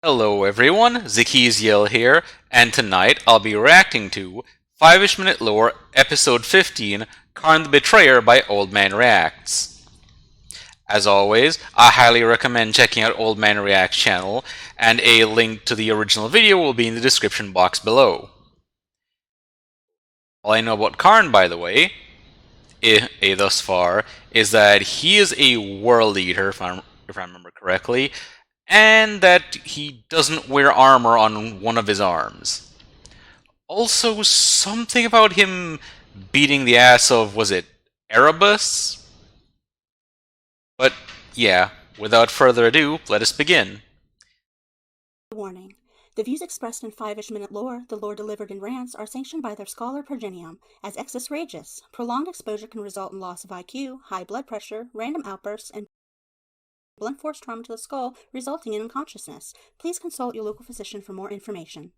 Hello everyone, Zakiziel here, and tonight I'll be reacting to 5ish Minute Lore Episode 15, Kharn the Betrayer by Old Man Reacts. As always, I highly recommend checking out Old Man Reacts channel, and a link to the original video will be in the description box below. All I know about Kharn, by the way, thus far, is that he is a world eater, if I remember correctly, and that he doesn't wear armor on one of his arms. Also, something about him beating the ass of, was it Erebus? But yeah, without further ado, let us begin. Warning. The views expressed in 5ish Minute Lore, the lore delivered in rants, are sanctioned by their scholar Progenium as excess rageous. Prolonged exposure can result in loss of IQ, high blood pressure, random outbursts, and blunt force trauma to the skull, resulting in unconsciousness. Please consult your local physician for more information.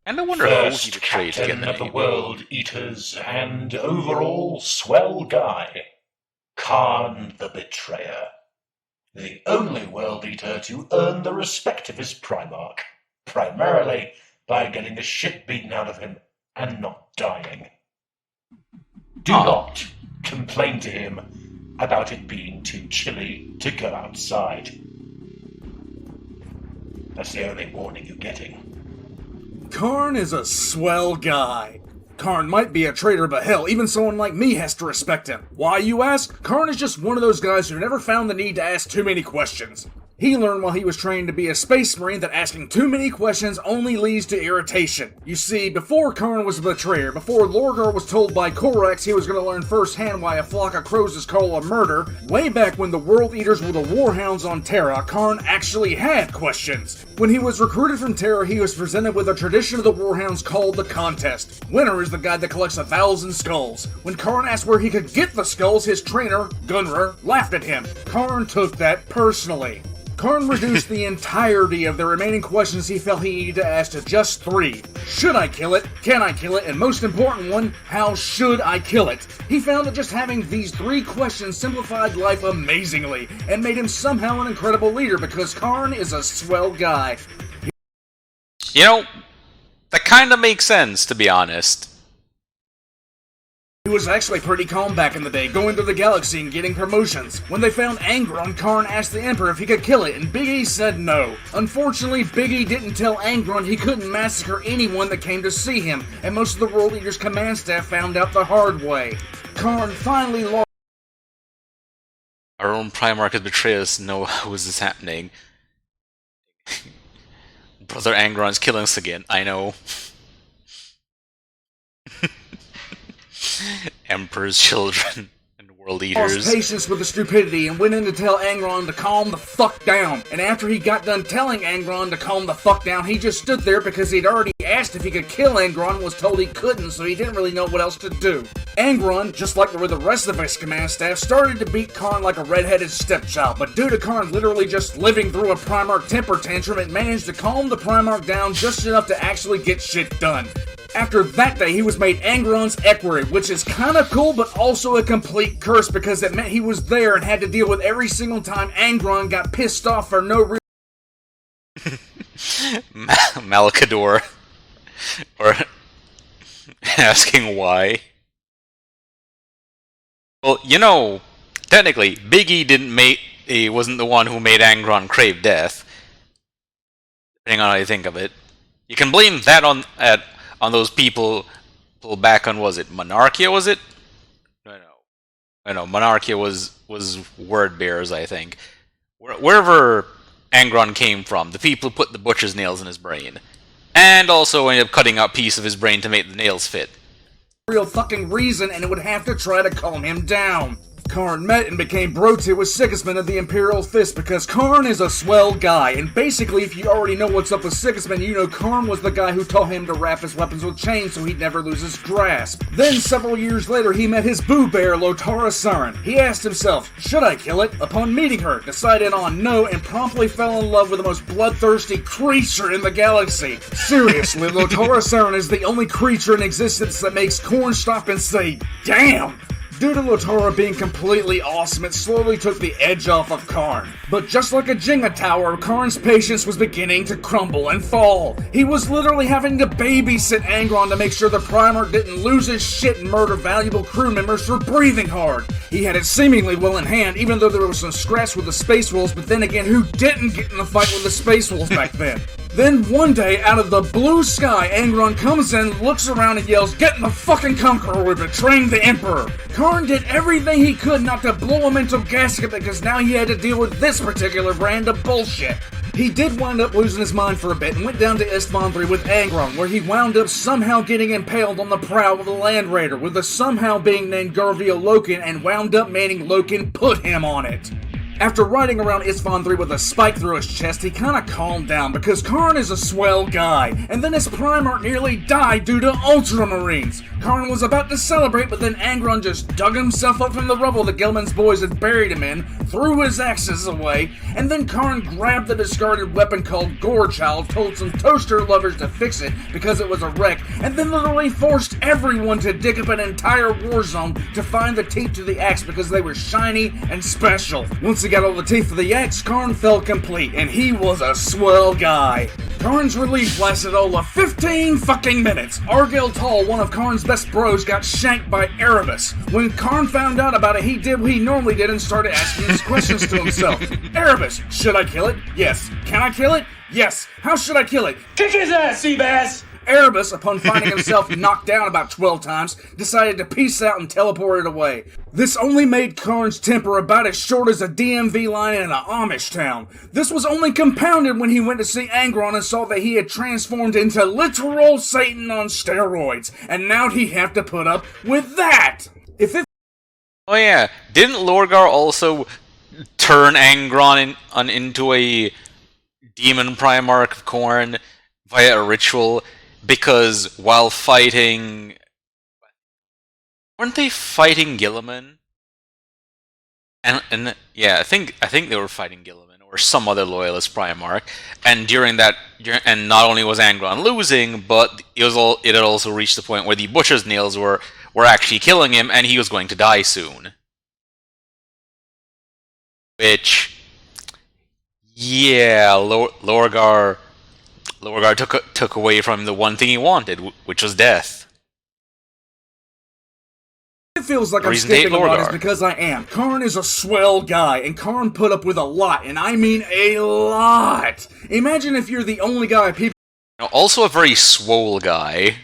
And I wonder who he betrayed to get Captain the of the name. World Eaters and overall swell guy, Kharn the Betrayer. The only World Eater to earn the respect of his Primarch, primarily by getting the shit beaten out of him and not dying. Do not complain to him about it being too chilly to go outside. That's the only warning you're getting. Kharn is a swell guy. Kharn might be a traitor, but hell, even someone like me has to respect him. Why, you ask? Kharn is just one of those guys who never found the need to ask too many questions. He learned while he was training to be a space marine that asking too many questions only leads to irritation. You see, before Kharn was a betrayer, before Lorgar was told by Korax he was going to learn firsthand why a flock of crows is called a murder, way back when the World Eaters were the Warhounds on Terra, Kharn actually had questions. When he was recruited from Terra, he was presented with a tradition of the Warhounds called the Contest. Winner is the guy that collects 1,000 skulls. When Kharn asked where he could get the skulls, his trainer, Gunnar, laughed at him. Kharn took that personally. Kharn reduced the entirety of the remaining questions he felt he needed to ask to just 3. Should I kill it? Can I kill it? And most important one, how should I kill it? He found that just having these 3 questions simplified life amazingly, and made him somehow an incredible leader because Kharn is a swell guy. You know, that kinda makes sense, to be honest. He was actually pretty calm back in the day, going through the galaxy and getting promotions. When they found Angron, Kharn asked the Emperor if he could kill it, and Big E said no. Unfortunately, Big E didn't tell Angron he couldn't massacre anyone that came to see him, and most of the World Eaters' command staff found out the hard way. Kharn finally lost. Our own Primarch has betrayed us. No, how is this happening? Brother Angron's killing us again, I know. Emperor's children and world eaters. Lost patience with the stupidity and went in to tell Angron to calm the fuck down. And after he got done telling Angron to calm the fuck down, he just stood there because he'd already asked if he could kill Angron and was told he couldn't, so he didn't really know what else to do. Angron, just like with the rest of his command staff, started to beat Kharn like a red-headed stepchild, but due to Kharn literally just living through a Primarch temper tantrum, it managed to calm the Primarch down just enough to actually get shit done. After that day, he was made Angron's equerry, which is kinda cool, but also a complete curse because it meant he was there and had to deal with every single time Angron got pissed off for no reason. Malcador. Or asking why. Well, you know, technically, Big E he wasn't the one who made Angron crave death. Depending on how you think of it. You can blame that on those people back on, was it Monarchia, was it? No, Monarchia was word bearers, I think. Wherever Angron came from, the people who put the butcher's nails in his brain. And also ended up cutting out a piece of his brain to make the nails fit. Real fucking reason, and it would have to try to calm him down. Kharn met and became bro-tier with Sigismund of the Imperial Fist because Kharn is a swell guy, and basically if you already know what's up with Sigismund, you know Kharn was the guy who taught him to wrap his weapons with chains so he'd never lose his grasp. Then several years later he met his boo bear Lotara Saren. He asked himself, should I kill it? Upon meeting her, decided on no and promptly fell in love with the most bloodthirsty creature in the galaxy. Seriously, Lotara Saren is the only creature in existence that makes Khorne stop and say, damn! Due to Latara being completely awesome, it slowly took the edge off of Kharn. But just like a Jenga tower, Kharn's patience was beginning to crumble and fall. He was literally having to babysit Angron to make sure the Primarch didn't lose his shit and murder valuable crew members for breathing hard. He had it seemingly well in hand, even though there was some scraps with the Space Wolves, but then again, who didn't get in the fight with the Space Wolves back then? Then one day, out of the blue sky, Angron comes in, looks around and yells, "Get in the fucking Conqueror, we're betraying the Emperor!" Kharn did everything he could not to blow a mental gasket because now he had to deal with this particular brand of bullshit. He did wind up losing his mind for a bit and went down to Istvandri with Angron, where he wound up somehow getting impaled on the prow of a Land Raider, with the somehow being named Garvia Loken, and wound up meaning Loken put him on it. After riding around Istvandri with a spike through his chest, he kinda calmed down because Kharn is a swell guy, and then his Primarch nearly died due to Ultramarines. Kharn was about to celebrate, but then Angron just dug himself up from the rubble the Gelman's boys had buried him in, threw his axes away, and then Kharn grabbed the discarded weapon called Gorechild, told some toaster lovers to fix it because it was a wreck, and then literally forced everyone to dig up an entire war zone to find the teeth to the axe because they were shiny and special. Once he got all the teeth for the axe, Kharn felt complete, and he was a swell guy. Kharn's relief lasted all of 15 fucking minutes. Argel Tall, one of Kharn's best bros, got shanked by Erebus. When Kharn found out about it, he did what he normally did and started asking these questions to himself. Erebus, should I kill it? Yes. Can I kill it? Yes. How should I kill it? Kick his ass, Seabass! Erebus, upon finding himself knocked down about 12 times, decided to peace out and teleported away. This only made Kharn's temper about as short as a DMV line in an Amish town. This was only compounded when he went to see Angron and saw that he had transformed into literal Satan on steroids, and now he'd have to put up with that! Oh yeah, didn't Lorgar also turn Angron into a demon Primarch of Kharn via a ritual? Because while fighting... weren't they fighting Guilliman? And yeah, I think they were fighting Guilliman or some other loyalist Primarch. And during that, and not only was Angron losing, but it had also reached the point where the Butcher's Nails were actually killing him, and he was going to die soon. Which, yeah, Lorgar took away from him the one thing he wanted, which was death. It feels like I'm skipping a lot is because I am. Kharn is a swell guy, and Kharn put up with a lot, and I mean a lot. Imagine if you're the only guy people also a very swole guy.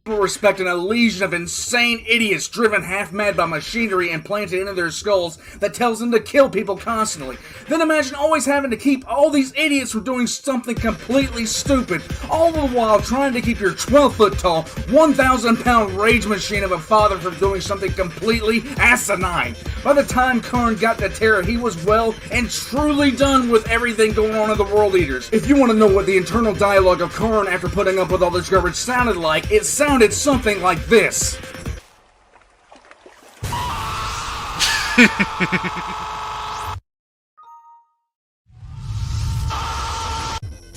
Respect a legion of insane idiots driven half-mad by machinery implanted into their skulls that tells them to kill people constantly. Then imagine always having to keep all these idiots from doing something completely stupid, all the while trying to keep your 12-foot-tall, 1,000-pound rage machine of a father from doing something completely asinine. By the time Kharn got to Terra, he was well and truly done with everything going on in the World Eaters. If you want to know what the internal dialogue of Kharn after putting up with all this garbage sounded like, it sounded something like this.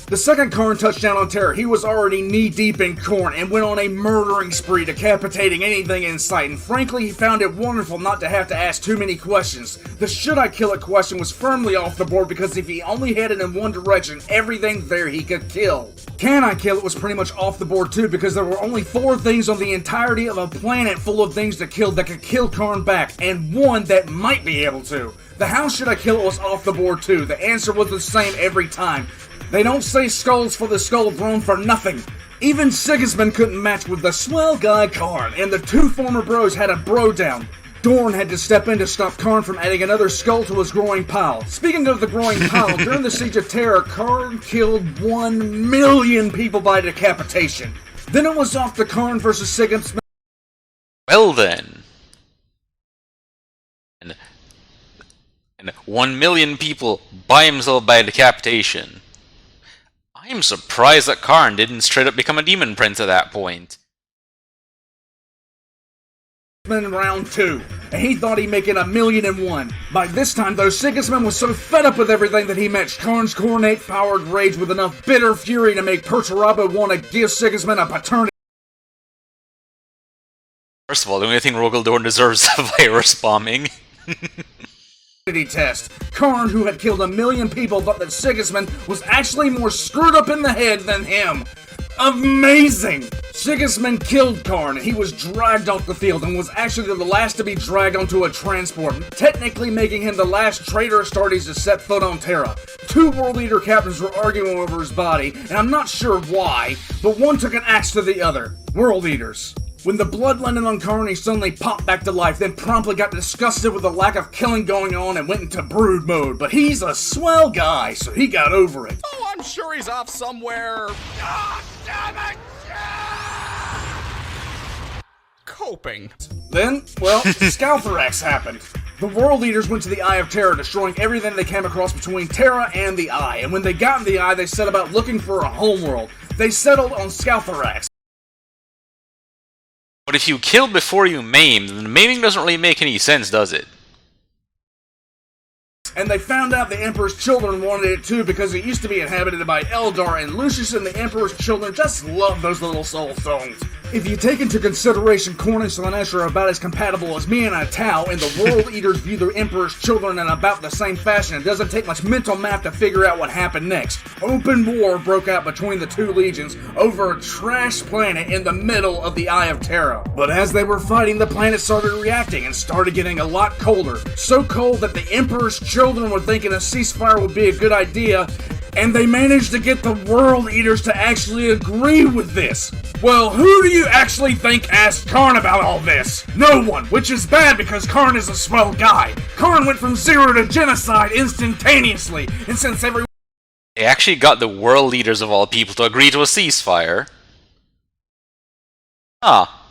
The second Kharn touched down on Terra, he was already knee-deep in corn and went on a murdering spree, decapitating anything in sight, and frankly he found it wonderful not to have to ask too many questions. The should I kill it question was firmly off the board because if he only had it in one direction, everything there he could kill. Can I kill it was pretty much off the board too because there were only 4 things on the entirety of a planet full of things to kill that could kill Kharn back, and one that might be able to. The how should I kill it was off the board too. The answer was the same every time. They don't say skulls for the skull throne for nothing. Even Sigismund couldn't match with the swell guy Kharn, and the 2 former bros had a bro down. Dorn had to step in to stop Kharn from adding another skull to his growing pile. Speaking of the growing pile, during the Siege of Terra, Kharn killed 1 million people by decapitation. Then it was off to Kharn versus Sigismund. Well then. And 1 million people by himself by decapitation. I'm surprised that Kharn didn't straight up become a demon prince at that point. In round 2, and he thought he'd make it 1,000,001. By this time, though, Sigismund was so fed up with everything that he matched Kharn's coronate-powered rage with enough bitter fury to make Perturabo want to give Sigismund a paternity First of all, the only thing Rogaldorn deserves is a virus bombing. Test. Kharn, who had killed 1 million people, thought that Sigismund was actually more screwed up in the head than him. Amazing! Sigismund killed Kharn, and he was dragged off the field and was actually the last to be dragged onto a transport, technically making him the last traitor Astartes to set foot on Terra. 2 World Eater captains were arguing over his body, and I'm not sure why, but one took an axe to the other. World Eaters. When the blood landed on Kharn, he suddenly popped back to life, then promptly got disgusted with the lack of killing going on and went into brood mode. But he's a swell guy, so he got over it. Oh, I'm sure he's off somewhere. God damn it! Coping. Then, well, Skalathrax happened. The World Eaters went to the Eye of Terra, destroying everything they came across between Terra and the Eye. And when they got in the Eye, they set about looking for a homeworld. They settled on Skalathrax. But if you kill before you maim, then maiming doesn't really make any sense, does it? And they found out the Emperor's children wanted it too because it used to be inhabited by Eldar, and Lucius and the Emperor's children just love those little soul stones. If you take into consideration Khorne and Slaanesh are about as compatible as me and a Tau, and the World Eaters view the Emperor's children in about the same fashion, it doesn't take much mental math to figure out what happened next. Open war broke out between the 2 legions over a trash planet in the middle of the Eye of Terra. But as they were fighting, the planet started reacting and started getting a lot colder. So cold that the Emperor's children were thinking a ceasefire would be a good idea, and they managed to get the World Eaters to actually agree with this. Well, who do you actually think asked Kharn about all this? No one, which is bad because Kharn is a swell guy. Kharn went from 0 to genocide instantaneously, and since everyone... They actually got the world leaders of all people to agree to a ceasefire. Ah.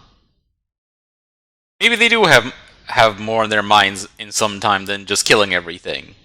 Maybe they do have more in their minds in some time than just killing everything.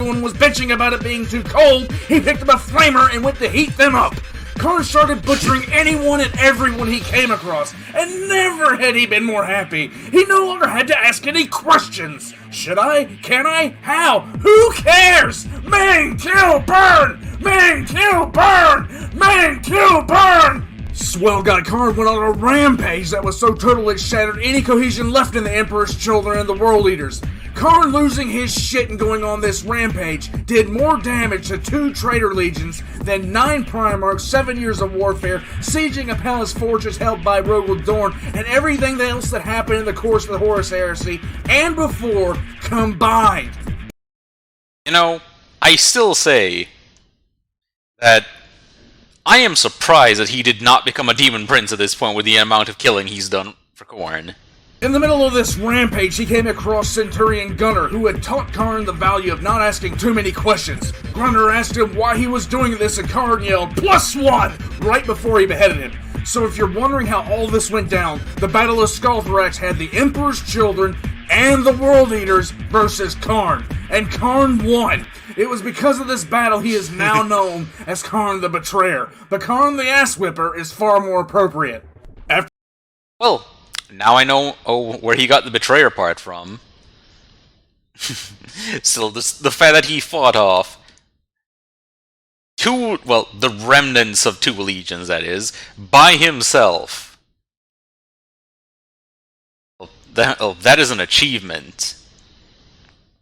Everyone was bitching about it being too cold, he picked up a flamer and went to heat them up. Kharn started butchering anyone and everyone he came across, and never had he been more happy. He no longer had to ask any questions. Should I? Can I? How? Who cares? Main, kill, burn! Main, kill, burn! Main, kill, burn! Swell guy Kharn went on a rampage that was so total it shattered any cohesion left in the Emperor's children and the World Eaters. Kharn losing his shit and going on this rampage did more damage to 2 traitor legions than 9 Primarchs, 7 years of warfare, sieging a palace fortress held by Rogaldorn, and everything else that happened in the course of the Horus heresy, and before, combined. You know, I still say that I am surprised that he did not become a demon prince at this point with the amount of killing he's done for Khorne. In the middle of this rampage, he came across Centurion Gunnar, who had taught Kharn the value of not asking too many questions. Gunnar asked him why he was doing this, and Kharn yelled, +1! right before he beheaded him. So if you're wondering how all this went down, the Battle of Skalathrax had the Emperor's children and the World Eaters versus Kharn, and Kharn won. It was because of this battle he is now known as Kharn the Betrayer, but Kharn the Ass Whipper is far more appropriate. Well, now I know where he got the betrayer part from. Still, the fact that he fought off the remnants of 2 legions, that is, by himself. That is an achievement.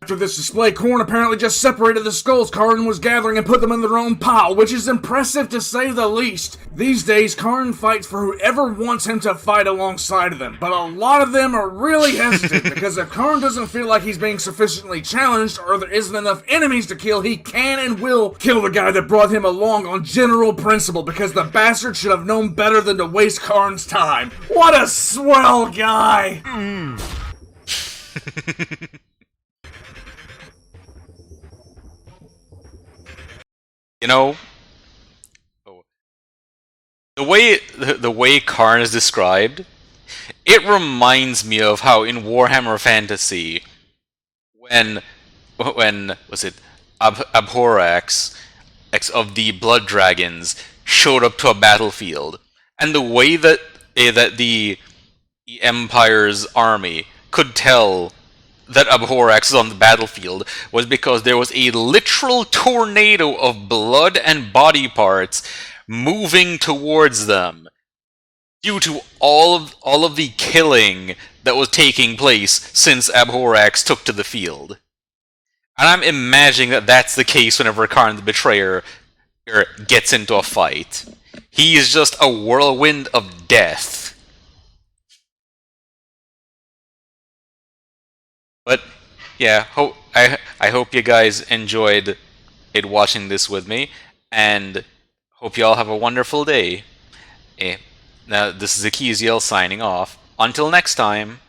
After this display, Khorne apparently just separated the skulls Kharn was gathering and put them in their own pile, which is impressive to say the least. These days, Kharn fights for whoever wants him to fight alongside of them, but a lot of them are really hesitant, because if Kharn doesn't feel like he's being sufficiently challenged, or there isn't enough enemies to kill, he can and will kill the guy that brought him along on general principle, because the bastard should have known better than to waste Kharn's time. What a swell guy! You know, the way Kharn is described, it reminds me of how in Warhammer Fantasy, when was it Abhorax of the Blood Dragons showed up to a battlefield, and the way that the Empire's army could tell that Abhorax is on the battlefield was because there was a literal tornado of blood and body parts moving towards them. due to all of the killing that was taking place since Abhorax took to the field. And I'm imagining that that's the case whenever Kharn the Betrayer gets into a fight. He is just a whirlwind of death. But yeah, I hope you guys enjoyed watching this with me, and hope you all have a wonderful day. Now, this is Akiziel signing off. Until next time.